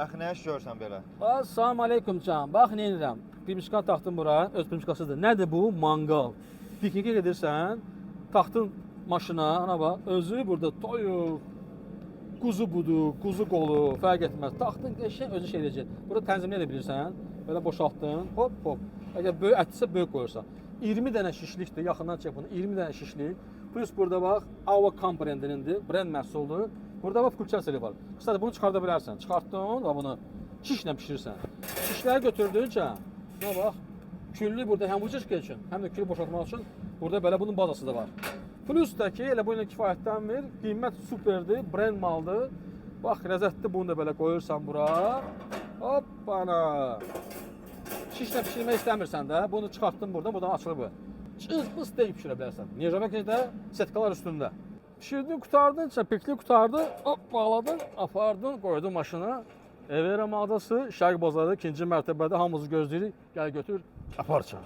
Axı nə iş görsən belə? Assalamu aleykum can. Bax nə edirəm. Primişka taxtım bura. Öz primişkasıdır. Nədir bu? Mangal. Piknikə gedirsən, taxtın maşına, ana bax, özü burada toyuq, quzu budu, quzu qolu, fərq etməz. Taxtın qəşəng özü şey edəcək. Burada tənzimləyə də bilirsən. Belə boşaltdın, hop hop. Əgər böyük ətsə böyük qoyursan. 20 dənə şişlikdir, yaxından çək bunu. 20 dənə şişlik. Plus burada bax, Ava komponentinindir, brend məhsulu. Burada bax kulçaseli var. Qısaca bunu çıxarda bilərsən. Çıxartdın və bunu şişlə bişirirsən. Şişləri götürdüyüncə, nə bax, küllü burada həm ucuzka üçün, həm də külü boşaltmaq üçün burada belə bunun bazası da var. Plus da ki, elə bu ilə kifayətlənmir. Qiymət superdir, brend maldır. Bax, ləzzətli bunu da belə qoyursan bura. Hoppana. Şişlə pişirmək istəmirsən də, bunu çıxartdın buradan açılır bu. Cız-bız deyib pişirə bilərsən. Nirjavəkdə setkalar üstündə. Pişirdin, qutardın, pikli qutardı, hop, bağladın, apardın, qoydun maşına. Evera mağazası, Şərq bazarı, 2-ci mərtəbədə hamımızı gözləyirik. Gəl götür, aparçan.